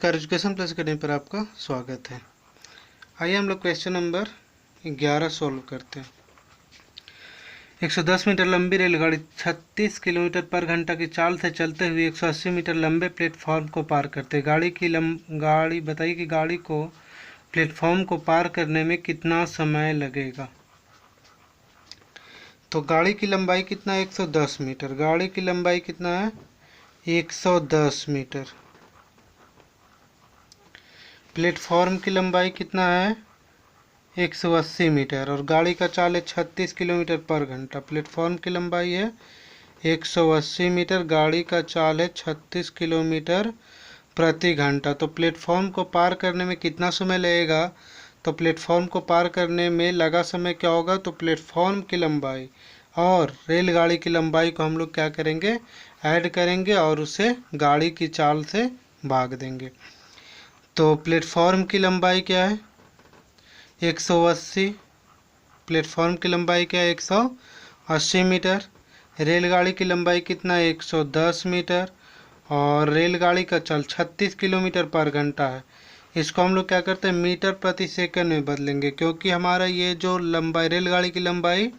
Education plus academy पर आपका स्वागत है। आइए हम लोग क्वेश्चन नंबर 11 सॉल्व करते हैं। 110 मीटर लंबी रेलगाड़ी 36 किलोमीटर पर घंटा की चाल से चलते हुए 180 मीटर लंबे प्लेटफॉर्म को पार करते। गाड़ी बताइए कि गाड़ी को प्लेटफॉर्म को पार करने में कितना समय लगेगा। तो गाड़ी की लंबाई कितना है? 110 मीटर। गाड़ी की लंबाई कितना है? 110 मीटर। प्लेटफॉर्म की लंबाई कितना है? 180 मीटर। और गाड़ी का चाल है 36 किलोमीटर पर घंटा। प्लेटफॉर्म की लंबाई है 180 मीटर, गाड़ी का चाल है 36 किलोमीटर प्रति घंटा। तो प्लेटफॉर्म को पार करने में कितना समय लगेगा? तो प्लेटफॉर्म को पार करने में लगा समय क्या होगा? तो प्लेटफॉर्म की लंबाई और रेलगाड़ी की लंबाई को हम लोग क्या करेंगे? ऐड करेंगे और उसे गाड़ी की चाल से भाग देंगे। तो प्लेटफॉर्म की लंबाई क्या है? 180। प्लेटफॉर्म की लंबाई क्या है? 180 मीटर। रेलगाड़ी की लंबाई कितना है? 110 मीटर। और रेलगाड़ी का चाल 36 किलोमीटर पर घंटा है। इसको हम लोग क्या करते हैं? मीटर प्रति सेकंड में बदलेंगे, क्योंकि हमारा ये जो लंबाई रेलगाड़ी की लंबाई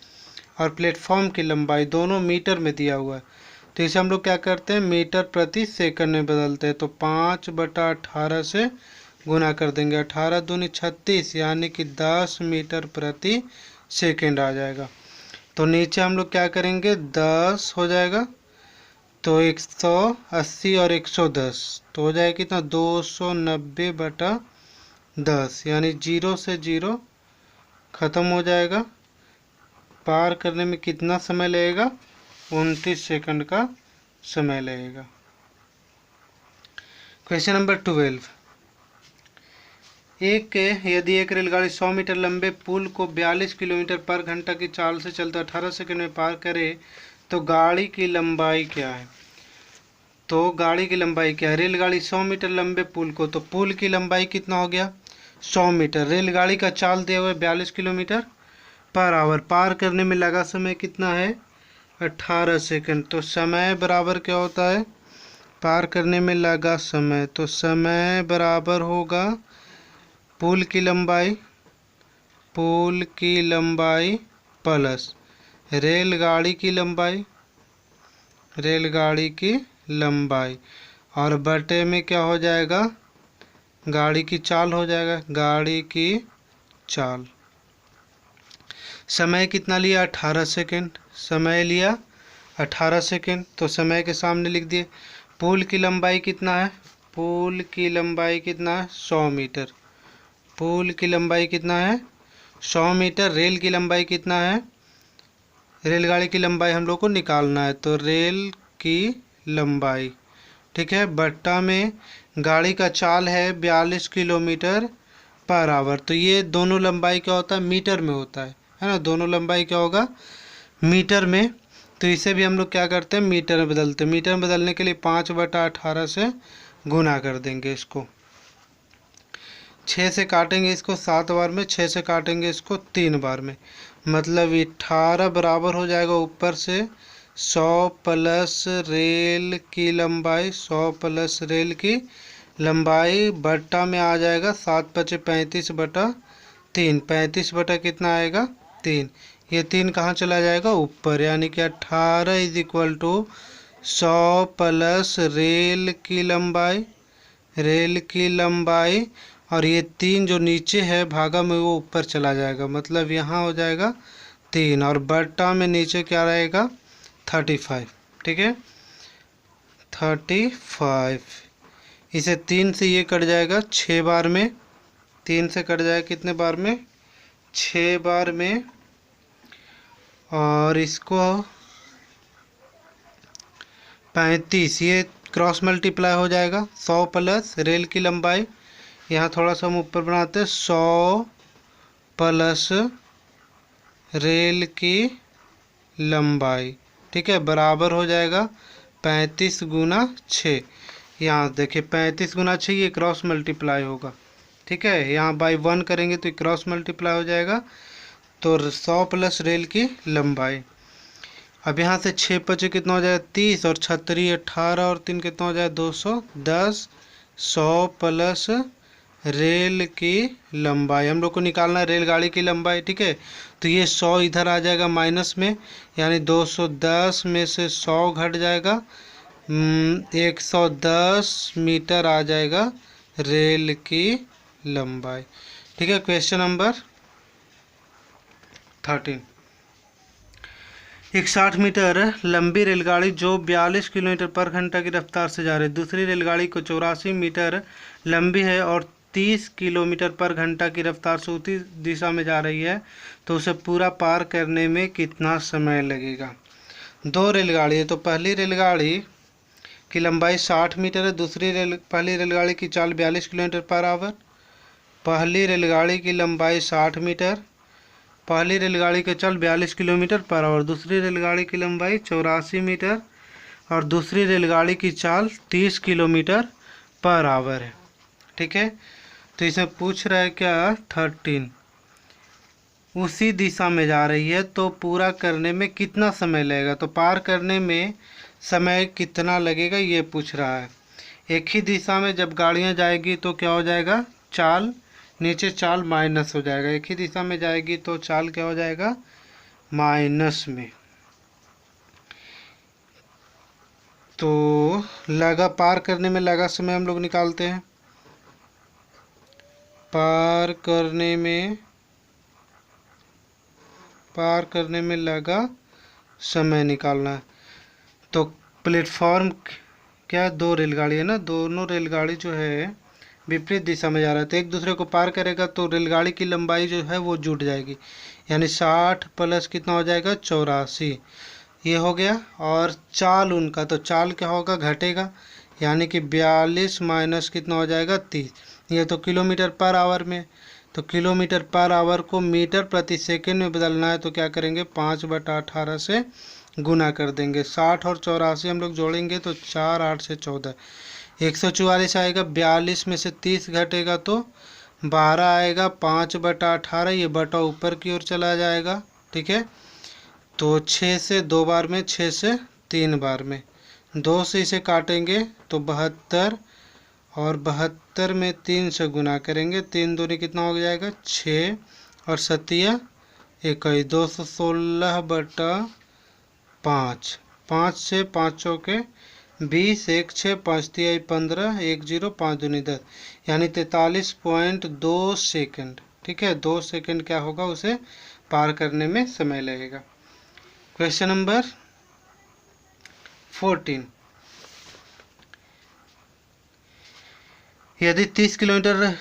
और प्लेटफॉर्म की लंबाई दोनों मीटर में दिया हुआ है। तो इसे हम लोग क्या करते हैं? मीटर प्रति सेकंड में बदलते हैं। तो 5/18 से गुना कर देंगे। 18 दूनी 36 यानी कि 10 मीटर प्रति सेकंड आ जाएगा। तो नीचे हम लोग क्या करेंगे? 10 हो जाएगा, तो 180 और 110 तो हो जाएगा कितना? 290/10 यानी 0 से 0 ख़त्म हो जाएगा। पार करने में कितना समय लगेगा? 29 सेकंड का समय लगेगा। Question number 12। यदि एक रेलगाड़ी 100 मीटर लंबे पुल को 42 किलोमीटर पर घंटा की चाल से चलते 18 सेकंड में पार करे तो गाड़ी की लंबाई क्या है? तो गाड़ी की लंबाई क्या है? रेलगाड़ी 100 मीटर लंबे पुल को, तो पुल की लंबाई कितना हो गया? 100 मीटर। रेलगाड़ी का चाल दिया हुआ है 42 किलोमीटर पर आवर। पार करने में लगा समय कितना है? 18 सेकंड। तो समय बराबर क्या होता है? पार करने में लगा समय, तो समय बराबर होगा पुल की लंबाई प्लस रेलगाड़ी की लंबाई और बटे में क्या हो जाएगा? गाड़ी की चाल हो जाएगा। गाड़ी की चाल। समय कितना लिया? 18 सेकंड। समय लिया 18 सेकंड, तो समय के सामने लिख दिए। पुल की लंबाई कितना है? पुल की लंबाई कितना है? 100 मीटर। पुल की लंबाई कितना है? 100 मीटर। रेल की लंबाई कितना है? रेलगाड़ी की लंबाई हम लोग को निकालना है, तो रेल की लंबाई, ठीक है, बट्टा में गाड़ी का चाल है 42 किलोमीटर पर आवर। तो ये दोनों लंबाई क्या होता है? मीटर में होता है ना? दोनों लंबाई क्या होगा? मीटर में। तो इसे भी हम लोग क्या करते हैं? मीटर में बदलते हैं। मीटर में बदलने के लिए 5/18 से गुना कर देंगे। इसको 6 से काटेंगे, इसको 7 बार में, 6 से काटेंगे इसको 3 बार में, मतलब 18 बराबर हो जाएगा ऊपर से 100 प्लस रेल की लंबाई, 100 प्लस रेल की लंबाई बट्टा में आ जाएगा 7×5=35/3। 35 बटा कितना आएगा? 3। ये 3 कहाँ चला जाएगा? ऊपर, यानी कि 18 = 100 प्लस रेल की लंबाई और ये 3 जो नीचे है भागा में वो ऊपर चला जाएगा, मतलब यहाँ हो जाएगा 3 और बट्टा में नीचे क्या रहेगा? 35। ठीक है, 35। इसे 3 से ये कट जाएगा 6 बार में। 3 से कट जाएगा कितने बार में? 6 बार में। और इसको 35, ये क्रॉस मल्टीप्लाई हो जाएगा। 100 प्लस रेल की लंबाई, यहाँ थोड़ा सा हम ऊपर बनाते हैं, 100 प्लस रेल की लंबाई, ठीक है, बराबर हो जाएगा 35×6। यहाँ देखिए 35×6 ये क्रॉस मल्टीप्लाई होगा, ठीक है। यहाँ बाई 1 करेंगे तो क्रॉस मल्टीप्लाई हो जाएगा। तो 100 प्लस रेल की लंबाई। अब यहाँ से 6 बचे कितना हो जाएगा? 30 और 36 18 और 3 कितना हो जाएगा? 210 100 प्लस रेल की लंबाई, हम लोग को निकालना है रेलगाड़ी की लंबाई, ठीक है। तो ये 100 इधर आ जाएगा माइनस में, यानी 210 में से 100 घट जाएगा, 110 मीटर आ जाएगा रेल की लंबाई, ठीक है। Question number 13। एक 60 मीटर लंबी रेलगाड़ी जो 42 किलोमीटर पर घंटा की रफ्तार से जा रही है, दूसरी रेलगाड़ी को 84 मीटर लंबी है और 30 किलोमीटर पर घंटा की रफ्तार से उसी दिशा में जा रही है, तो उसे पूरा पार करने में कितना समय लगेगा। दो रेलगाड़ी है, तो पहली रेलगाड़ी की लंबाई 60 मीटर है, पहली रेलगाड़ी की चाल 42 किलोमीटर पर आवर। पहली रेलगाड़ी की लंबाई 60 मीटर, पहली रेलगाड़ी का चल 42 किलोमीटर पर आवर, दूसरी रेलगाड़ी की लंबाई 84 मीटर और दूसरी रेलगाड़ी की चाल 30 किलोमीटर पर आवर है, ठीक है। तो इसमें पूछ रहा है क्या 13 उसी दिशा में जा रही है तो पूरा करने में कितना समय लगेगा, तो पार करने में समय कितना लगेगा ये पूछ रहा है। एक ही दिशा में जब गाड़ियां जाएगी तो क्या हो जाएगा, चाल नीचे चाल माइनस हो जाएगा, एक ही दिशा में जाएगी तो चाल क्या हो जाएगा, माइनस में। तो लगा पार करने में लगा समय हम लोग निकालते हैं, पार करने में लगा समय निकालना है। तो प्लेटफॉर्म क्या, दो रेलगाड़ी है ना, दोनों रेलगाड़ी जो है विपरीत दिशा में जा रहा है, तो एक दूसरे को पार करेगा तो रेलगाड़ी की लंबाई जो है वो जुट जाएगी, यानी 60 प्लस कितना हो जाएगा 84, ये हो गया। और चाल उनका, तो चाल क्या होगा, घटेगा, यानी कि 42 माइनस कितना हो जाएगा 30, ये तो किलोमीटर पर आवर में, तो किलोमीटर पर आवर को मीटर प्रति सेकंड में बदलना है, तो क्या करेंगे 5/18 से गुना कर देंगे। 60 और 84 हम लोग जोड़ेंगे तो 4 8 से 14, 144 आएगा, 42 में से 30 घटेगा तो 12 आएगा, 5/18, ये बटा ऊपर की ओर चला जाएगा, ठीक है। तो 6 से 2 बार में, 6 से 3 बार में, 2 से इसे काटेंगे तो 72 और 72 में 3 से गुना करेंगे, 3 दूनी कितना हो जाएगा 6 और 7 21, 216/5, 5 से 5 चौके 20, 1 6 5 3 15, 1 0 5 दूनी 10, यानी 43.2 सेकंड, ठीक है। 2 सेकंड क्या होगा, उसे पार करने में समय लगेगा। Question number 14। यदि 30 किलोमीटर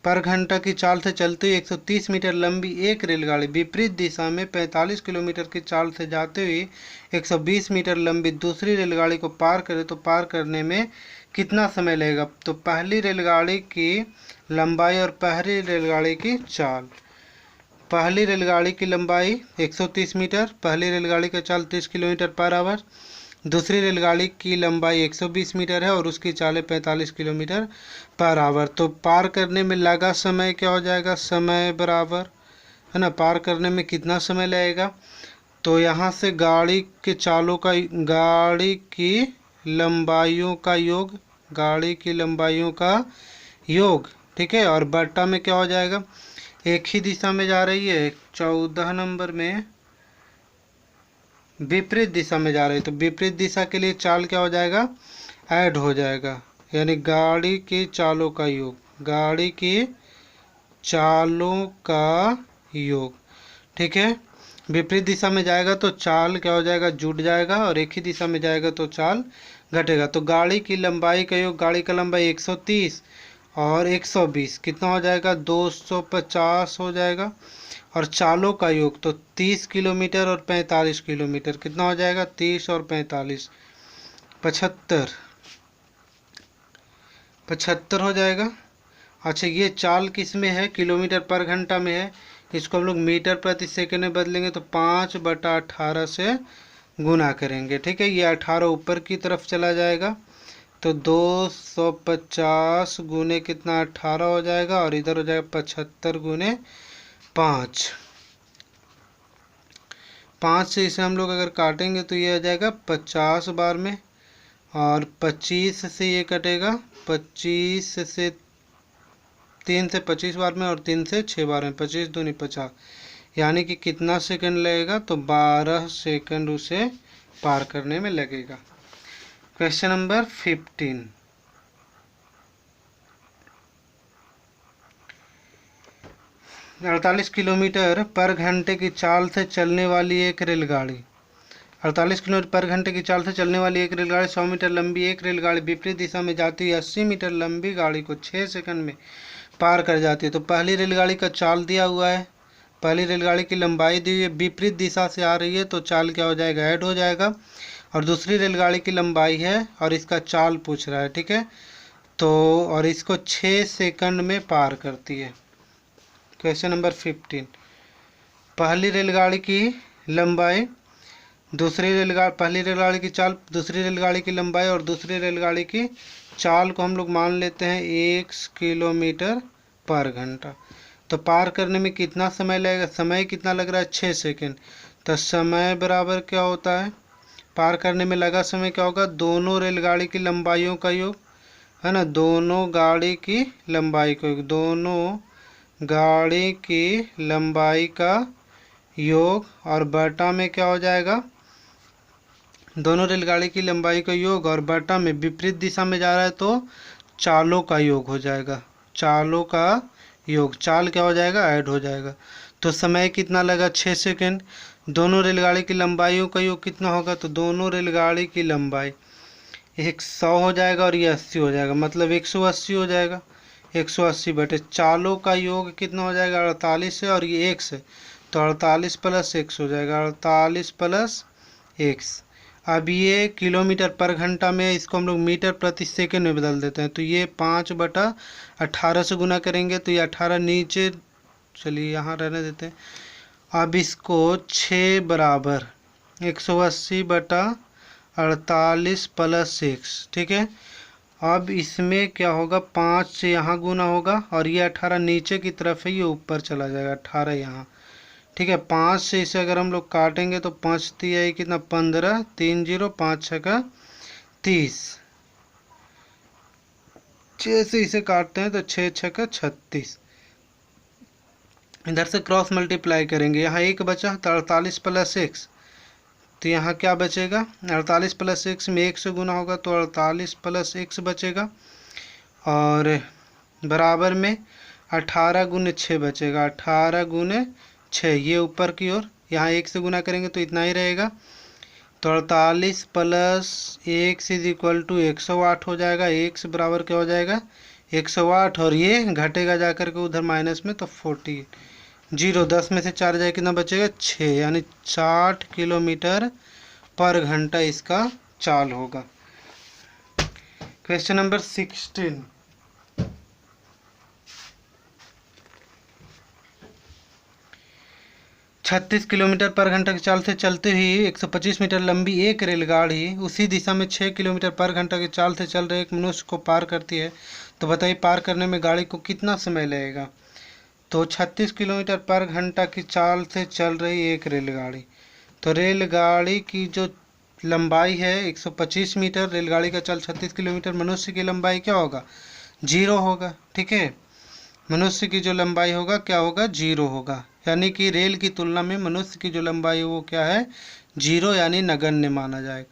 पर घंटा की चाल से चलती हुई 130 मीटर लंबी एक रेलगाड़ी विपरीत दिशा में 45 किलोमीटर की चाल से जाते हुए 120 मीटर लंबी दूसरी रेलगाड़ी को पार करे तो पार करने में कितना समय लगेगा। तो पहली रेलगाड़ी की लंबाई और पहली रेलगाड़ी की चाल, पहली रेलगाड़ी की लंबाई 130 मीटर, पहली रेलगाड़ी का चाल 30 किलोमीटर पर आवर, दूसरी रेलगाड़ी की लंबाई 120 मीटर है और उसकी चाल 45 किलोमीटर पर आवर। तो पार करने में लगा समय क्या हो जाएगा, समय बराबर है ना, पार करने में कितना समय लगेगा। तो यहाँ से गाड़ी के चालों का, गाड़ी की लंबाइयों का योग, गाड़ी की लंबाइयों का योग, ठीक है। और बट्टा में क्या हो जाएगा, एक ही दिशा में जा रही है, 14 नंबर में विपरीत दिशा में जा रही है, तो विपरीत दिशा के लिए चाल क्या हो जाएगा, ऐड हो जाएगा, यानी गाड़ी की चालों का योग, गाड़ी की चालों का योग, ठीक है। विपरीत दिशा में जाएगा तो चाल क्या हो जाएगा, जुट जाएगा, और एक ही दिशा में जाएगा तो चाल घटेगा। तो गाड़ी की लंबाई का योग, गाड़ी का लंबाई 130 और 120 कितना हो जाएगा, 250 हो जाएगा। और चालों का योग तो 30 किलोमीटर और 45 किलोमीटर कितना हो जाएगा, 30 और 45 75 हो जाएगा। अच्छा, ये चाल किस में है, किलोमीटर पर घंटा में है, इसको हम लोग मीटर प्रति सेकंड में बदलेंगे तो 5/18 से गुना करेंगे, ठीक है। ये 18 ऊपर की तरफ चला जाएगा तो 250 गुने कितना 18 हो जाएगा, और इधर हो जाएगा 75 गुने 5, 5 से इसे हम लोग अगर काटेंगे तो ये आ जाएगा 50 बार में, और 25 से ये कटेगा 25 से 3 से 25 बार में और 3 से 6 बार में, 25 दूनी 50, यानी कि कितना सेकंड लगेगा, तो 12 सेकंड उसे पार करने में लगेगा। क्वेश्चन नंबर 15, 48 किलोमीटर पर घंटे की चाल से चलने वाली एक रेलगाड़ी 48 किलोमीटर पर घंटे की चाल से चलने वाली एक रेलगाड़ी 100 मीटर लंबी एक रेलगाड़ी विपरीत दिशा में जाती हुई 80 मीटर लंबी गाड़ी को 6 सेकंड में पार कर जाती है। तो पहली रेलगाड़ी का चाल दिया हुआ है, पहली रेलगाड़ी की लंबाई दी हुई है, विपरीत दिशा से आ रही है तो चाल क्या हो जाएगा, ऐड हो जाएगा। और दूसरी रेलगाड़ी की लंबाई है और इसका चाल पूछ रहा है, ठीक है, तो और इसको 6 सेकंड में पार करती है। क्वेश्चन नंबर 15, पहली रेलगाड़ी की लंबाई पहली रेलगाड़ी की चाल, दूसरी रेलगाड़ी की लंबाई और दूसरी रेलगाड़ी की चाल को हम लोग मान लेते हैं 1 किलोमीटर पर घंटा। तो पार करने में कितना समय लगेगा, समय कितना लग रहा है, 6 सेकंड। तो समय बराबर क्या होता है, पार करने में लगा समय क्या होगा, दोनों रेलगाड़ी की लंबाइयों का योग, है ना, दोनों गाड़ी की लंबाई का योग, दोनों गाड़ी की लंबाई का योग, और बटा में क्या हो जाएगा, दोनों रेलगाड़ी की लंबाई का योग और बटा में विपरीत दिशा में जा रहा है तो चालों का योग हो जाएगा, चालों का योग, चाल क्या हो जाएगा, ऐड हो जाएगा। तो समय कितना लगा, 6 सेकंड। दोनों रेलगाड़ी की लंबाइयों का योग कितना होगा, तो दोनों रेलगाड़ी की लंबाई 100 हो जाएगा और ये 80 हो जाएगा, मतलब 180 हो जाएगा। 180 बटे चालों का योग कितना हो जाएगा, 48 है और ये 1 से, तो 48 प्लस 1 हो जाएगा, 48 प्लस 1। अब ये किलोमीटर पर घंटा में, इसको हम लोग मीटर प्रति सेकंड में बदल देते हैं, तो ये 5/18 से गुना करेंगे तो ये 18 नीचे, चलिए यहाँ रहने देते हैं। अब इसको 6 बराबर 180/48 प्लस 1, ठीक है। अब इसमें क्या होगा, 5 से यहाँ गुना होगा और ये 18 नीचे की तरफ है, ये ऊपर चला जाएगा 18 यहाँ, ठीक है। 5 से इसे अगर हम लोग काटेंगे तो 5 तिया कितना, 15, 3 0, 5 6 का 30, 6 से इसे काटते हैं तो 6 6 का 36। इधर से क्रॉस मल्टीप्लाई करेंगे, यहाँ 1 बचा तो 48 प्लस 1, तो यहाँ क्या बचेगा, 48 प्लस 1 में 1 से गुना होगा तो 48 प्लस 1 बचेगा, और बराबर में 18 गुने 6 बचेगा, 18 गुने 6, ये ऊपर की ओर, यहाँ 1 से गुना करेंगे तो इतना ही रहेगा। तो 48 प्लस 1 इज इक्वल टू 108 हो जाएगा, 1 से बराबर क्या हो जाएगा, 108, और ये घटेगा जाकर के उधर माइनस में तो 40, 0 10 में से 4 जाए कितना बचेगा, 6, यानी 60 किलोमीटर पर घंटा इसका चाल होगा। क्वेश्चन नंबर 16, 36 किलोमीटर पर घंटा की चाल से चलते हुए 125 मीटर लंबी एक रेलगाड़ी उसी दिशा में 6 किलोमीटर पर घंटा की चाल से चल रहे एक मनुष्य को पार करती है। तो बताइए पार करने में गाड़ी को कितना समय लगेगा। तो 36 किलोमीटर पर घंटा की चाल से चल रही एक रेलगाड़ी, तो रेलगाड़ी की जो लंबाई है 125 मीटर, रेलगाड़ी का चाल 36 किलोमीटर, मनुष्य की लंबाई क्या होगा, 0 होगा, ठीक है। मनुष्य की जो लंबाई होगा क्या होगा, 0 होगा, यानी कि रेल की तुलना में मनुष्य की जो लंबाई है वो क्या है, 0, यानी नगण्य माना जाएगा।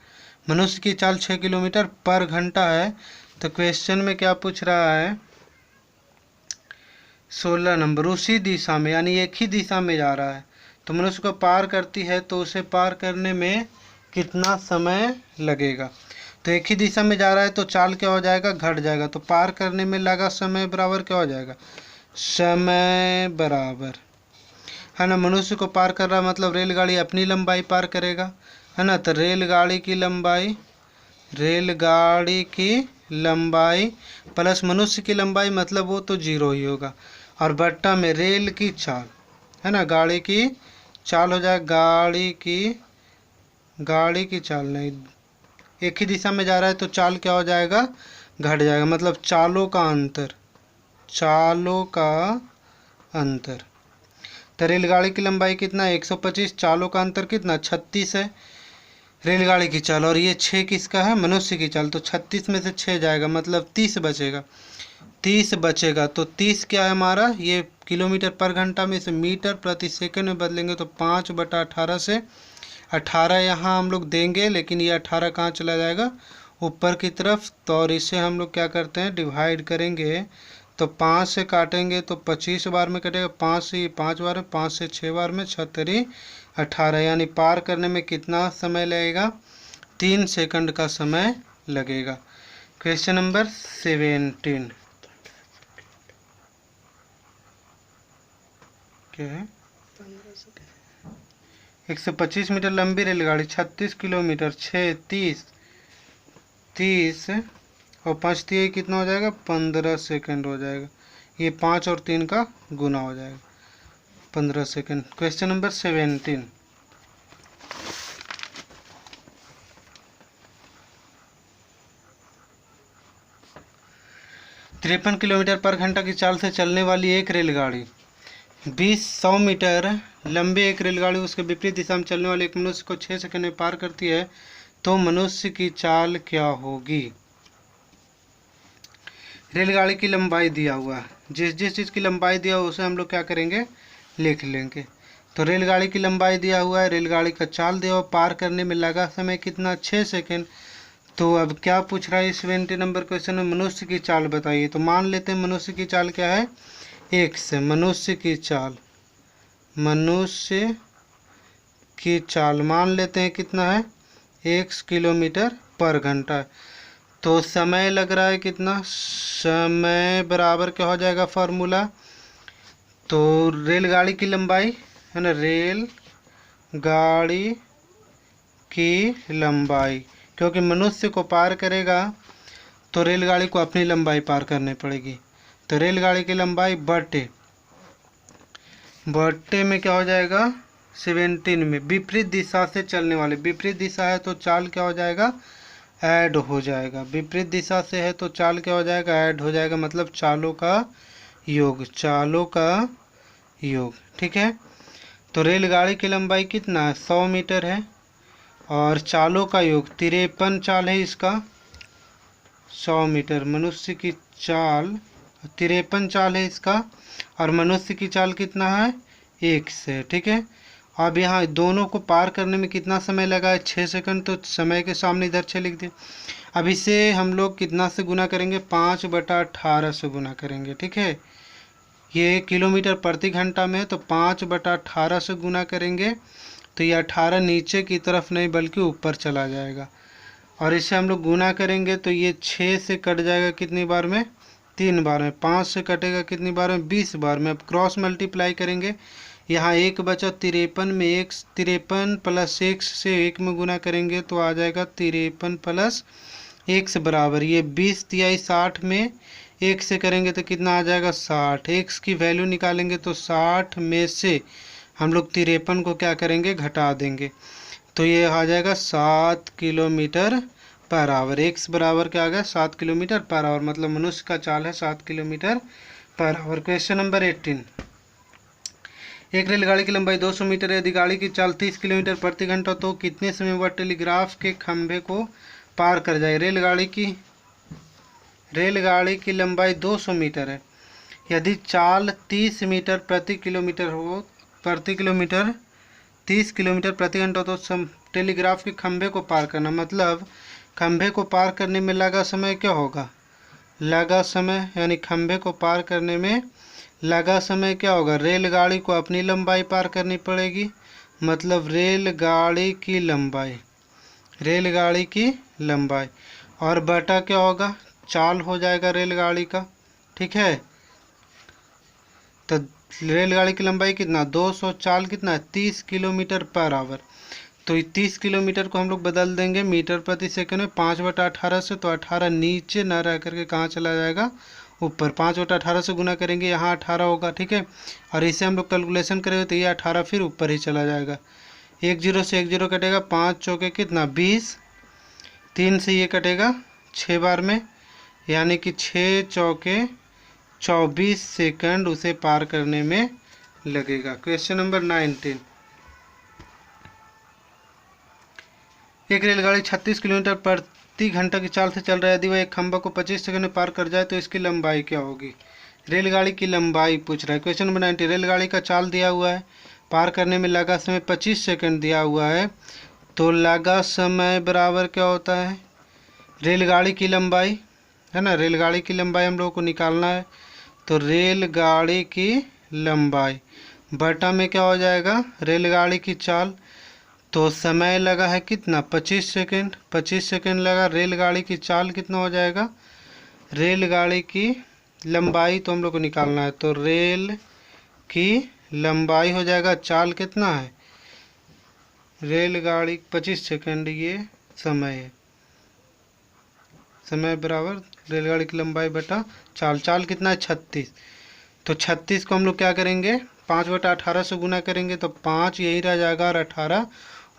मनुष्य की चाल 6 किलोमीटर पर घंटा है। तो क्वेश्चन में क्या पूछ रहा है, 16 नंबर, उसी दिशा में, यानी एक ही दिशा में जा रहा है, तो मनुष्य को पार करती है तो उसे पार करने में कितना समय लगेगा। तो एक ही दिशा में जा रहा है तो चाल क्या हो जाएगा, घट जाएगा, तो पार करने में लगा समय बराबर क्या हो जाएगा, समय बराबर, है ना, मनुष्य को पार कर रहा मतलब रेलगाड़ी अपनी लंबाई पार करेगा, है ना, तो रेलगाड़ी की लंबाई प्लस मनुष्य की लंबाई, मतलब वो तो 0 ही होगा, और बट्टा में रेल की चाल, है ना, गाड़ी की चाल हो जाए, गाड़ी की चाल नहीं, एक ही दिशा में जा रहा है तो चाल क्या हो जाएगा, घट जाएगा, मतलब चालों का अंतर। तो रेलगाड़ी की लंबाई कितना है, 125, चालों का अंतर कितना, 36 है, रेलगाड़ी की चाल, और ये 6 किसका है, मनुष्य की चाल। तो 36 में से 6 जाएगा, मतलब 30 बचेगा। 30 बचेगा तो 30 क्या है हमारा, ये किलोमीटर पर घंटा में, इसे मीटर प्रति सेकंड में बदलेंगे तो 5/18 से 18 यहाँ हम लोग देंगे, लेकिन ये 18 कहाँ चला जाएगा, ऊपर की तरफ। तो और इसे हम लोग क्या करते हैं, डिवाइड करेंगे। तो 5 से काटेंगे तो 25 बार में कटेगा, 5 से 5 बार में, 5 से 6 बार में, 6×3 18, यानी पार करने में कितना समय लगेगा, 3 सेकंड का समय लगेगा। क्वेश्चन नंबर 17 क्या है, 125 मीटर लंबी रेलगाड़ी 36 किलोमीटर 30 और 5 3 कितना हो जाएगा, 15 सेकंड हो जाएगा। ये 5 और 3 का गुना हो जाएगा, 15 सेकंड। क्वेश्चन नंबर 17 53 किलोमीटर पर घंटा की चाल से चलने वाली एक रेलगाड़ी 100 मीटर लंबी एक रेलगाड़ी उसके विपरीत दिशा में चलने वाले एक मनुष्य को 6 सेकंड में पार करती है, तो मनुष्य की चाल क्या होगी। रेलगाड़ी की लंबाई दिया हुआ है, जिस जिस चीज़ की लंबाई दिया हुआ उसे हम लोग क्या करेंगे, लिख लेंगे। तो रेलगाड़ी की लंबाई दिया हुआ है, रेलगाड़ी का चाल दिया हुआ, पार करने में लगा समय कितना, 6 सेकंड। तो अब क्या पूछ रहा है 70 नंबर क्वेश्चन में, मनुष्य की चाल बताइए। तो मान लेते हैं मनुष्य की चाल क्या है, x है। मनुष्य की चाल मान लेते हैं कितना है, x किलोमीटर पर घंटा। तो समय लग रहा है कितना, समय बराबर क्या हो जाएगा फार्मूला, तो रेलगाड़ी की लंबाई है ना, रेल गाड़ी की लंबाई, क्योंकि मनुष्य को पार करेगा तो रेलगाड़ी को अपनी लंबाई पार करनी पड़ेगी। तो रेलगाड़ी की लंबाई बट्टे में क्या हो जाएगा, 17 में विपरीत दिशा से चलने वाले, विपरीत दिशा है तो चाल क्या हो जाएगा, ऐड हो जाएगा। विपरीत दिशा से है तो चाल क्या हो जाएगा, ऐड हो जाएगा, मतलब चालों का योग। ठीक है। तो रेलगाड़ी की लंबाई कितना है, 100 मीटर है, और चालों का योग 53 चाल है इसका, 100 मीटर। मनुष्य की चाल 53 चाल है इसका, और मनुष्य की चाल कितना है, 1 से। ठीक है। अब यहाँ दोनों को पार करने में कितना समय लगा है, 6 सेकंड। तो समय के सामने इधर 6 लिख दिए। अब इसे हम लोग कितना से गुना करेंगे, 5/18 से गुना करेंगे। ठीक है। ये किलोमीटर प्रति घंटा में है तो 5/18 से गुना करेंगे, तो ये 18 नीचे की तरफ नहीं बल्कि ऊपर चला जाएगा। और इसे हम लोग गुना करेंगे तो ये 6 से कट जाएगा कितनी बार में, 3 बार में। 5 से कटेगा कितनी बार में, 20 बार में। अब क्रॉस मल्टीप्लाई करेंगे, यहाँ 1 बचा 53 में, 53 प्लस 1 से 1 में गुना करेंगे तो आ जाएगा 53 प्लस 1 बराबर, ये 20 तिहाई 60 में 1 से करेंगे तो कितना आ जाएगा, 60। x की वैल्यू निकालेंगे तो 60 में से हम लोग 53 को क्या करेंगे, घटा देंगे, तो ये आ जाएगा 7 किलोमीटर पर आवर। x बराबर क्या आ गया, 7 किलोमीटर पर आवर, मतलब मनुष्य का चाल है 7 kilometre per hour. Question number 18, एक रेलगाड़ी की लंबाई 200 मीटर है, यदि गाड़ी की चाल 30 किलोमीटर प्रति घंटा तो कितने समय वह टेलीग्राफ के खंभे को पार कर जाए। रेलगाड़ी की लंबाई 200 मीटर है, यदि चाल 30 मीटर प्रति किलोमीटर 30 किलोमीटर प्रति घंटा तो टेलीग्राफ के खंभे को पार करना, मतलब खंभे को पार करने में लगा समय क्या होगा, लगा समय, यानी खंभे को पार करने में लगा समय क्या होगा, रेलगाड़ी को अपनी लंबाई पार करनी पड़ेगी, मतलब रेलगाड़ी की लंबाई और बटा क्या होगा, चाल हो जाएगा रेलगाड़ी का। ठीक है। तो रेलगाड़ी की लंबाई कितना, 200, चाल कितना है 30 किलोमीटर पर आवर। तो 30 किलोमीटर को हम लोग बदल देंगे मीटर प्रति सेकंड में 5/18 से, तो 18 नीचे ना रह करके कहाँ चला जाएगा, ऊपर। 5/18 से गुना करेंगे, यहाँ 18 होगा। ठीक है। और इसे हम लोग कैलकुलेशन करेंगे तो ये 18 फिर ऊपर ही चला जाएगा। 1 0 से 1 0 कटेगा, 5 चौके कितना 20, 3 से ये कटेगा 6 बार में, यानी कि 6 चौके 24 सेकंड उसे पार करने में लगेगा। क्वेश्चन नंबर 19, एक रेलगाड़ी 36 किलोमीटर प्रति घंटा की चाल से चल रहा है। यदि वह एक खंभा को 25 सेकंड में पार कर जाए तो इसकी लंबाई क्या होगी? रेलगाड़ी की लंबाई पूछ रहा है। क्वेश्चन नंबर 90, रेलगाड़ी का चाल दिया हुआ है, पार करने में लगा समय 25 सेकंड दिया हुआ है, तो लगा समय बराबर क्या होता है? रेलगाड़ी की लंबाई, है ना, रेलगाड़ी की लंबाई हम लोगों को निकालना है। तो रेलगाड़ी की लंबाई बटा में क्या हो जाएगा? रेलगाड़ी की चाल। तो समय लगा है कितना? 25 सेकंड। 25 सेकंड लगा। रेलगाड़ी की चाल कितना हो जाएगा? रेलगाड़ी की लंबाई तो हम लोग को निकालना है, तो रेल की लंबाई हो जाएगा, चाल कितना है? रेलगाड़ी 25 सेकंड, ये समय है। समय बराबर रेलगाड़ी की लंबाई बटा चाल। चाल कितना है? 36। तो 36 को हम लोग क्या करेंगे? 5/18 से गुना करेंगे तो 5 यही रह जाएगा और 18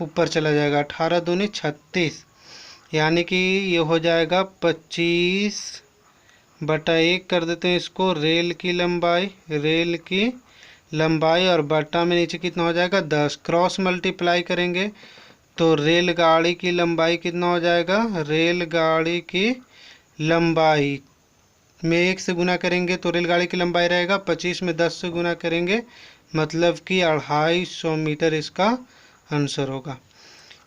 ऊपर चला जाएगा। 18 दूनी 36, यानी कि ये हो जाएगा 25/1 कर देते हैं इसको। रेल की लंबाई, रेल की लंबाई और बटा में नीचे कितना हो जाएगा? 10। क्रॉस मल्टीप्लाई करेंगे तो रेलगाड़ी की लंबाई कितना हो जाएगा? रेलगाड़ी की लंबाई में 1 से गुना करेंगे तो रेलगाड़ी की लंबाई रहेगा 25 में 10 से गुना करेंगे, मतलब कि 250 मीटर इसका आंसर होगा।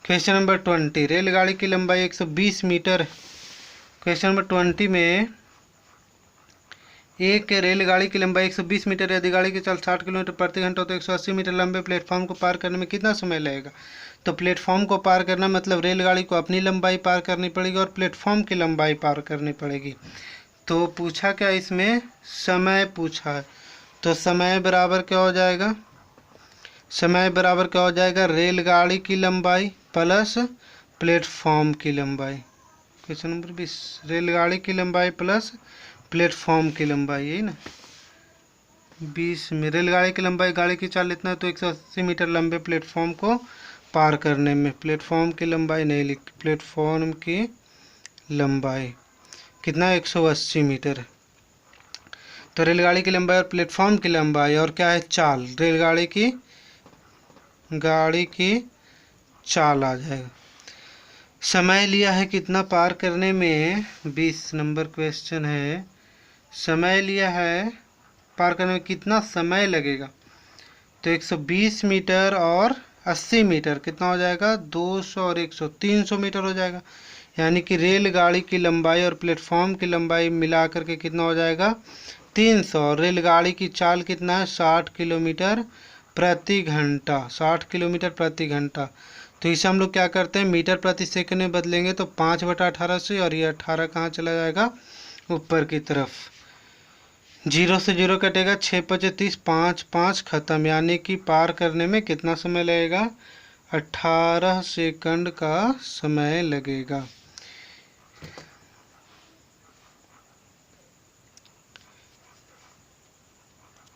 क्वेश्चन नंबर 20, रेलगाड़ी की लंबाई 120 मीटर। क्वेश्चन नंबर 20 में एक रेलगाड़ी की लंबाई 120 मीटर, यदि गाड़ी की चाल 60 किलोमीटर प्रति घंटा तो 180 मीटर लंबे प्लेटफॉर्म को पार करने में कितना समय लगेगा? तो प्लेटफॉर्म को पार करना मतलब रेलगाड़ी को अपनी लंबाई पार करनी पड़ेगी और प्लेटफॉर्म की लंबाई पार करनी पड़ेगी। तो पूछा क्या इसमें? समय पूछा है। तो समय बराबर क्या हो जाएगा? समय बराबर क्या हो जाएगा? रेलगाड़ी की लंबाई प्लस प्लेटफॉर्म की लंबाई। क्वेश्चन नंबर 20, रेलगाड़ी की लंबाई प्लस प्लेटफॉर्म की लंबाई, यही ना। 20 में रेलगाड़ी की लंबाई, गाड़ी की चाल इतना है तो 180 मीटर लंबे प्लेटफॉर्म को पार करने में, प्लेटफॉर्म की लंबाई नहीं लिखी, प्लेटफॉर्म की लंबाई कितना? 180 मीटर। तो रेलगाड़ी की लंबाई और प्लेटफॉर्म की लंबाई और क्या है? चाल। रेलगाड़ी की चाल आ जाएगा। समय लिया है कितना पार करने में? 20 नंबर क्वेश्चन है। समय लिया है पार करने में, कितना समय लगेगा? तो 120 मीटर और 80 मीटर कितना हो जाएगा? 200 और 100 300 मीटर हो जाएगा। यानी कि रेलगाड़ी की लंबाई और प्लेटफॉर्म की लंबाई मिला करके कितना हो जाएगा? 300। और रेलगाड़ी की चाल कितना है? 60 किलोमीटर प्रति घंटा। 60 किलोमीटर प्रति घंटा। तो इसे हम लोग क्या करते हैं? मीटर प्रति सेकंड में बदलेंगे तो 5/18 से, और ये 18 कहाँ चला जाएगा? ऊपर की तरफ। 0 से 0 कटेगा, 6×5 = 5, 5 खत्म। यानी कि पार करने में कितना समय लगेगा? 18 सेकंड का समय लगेगा।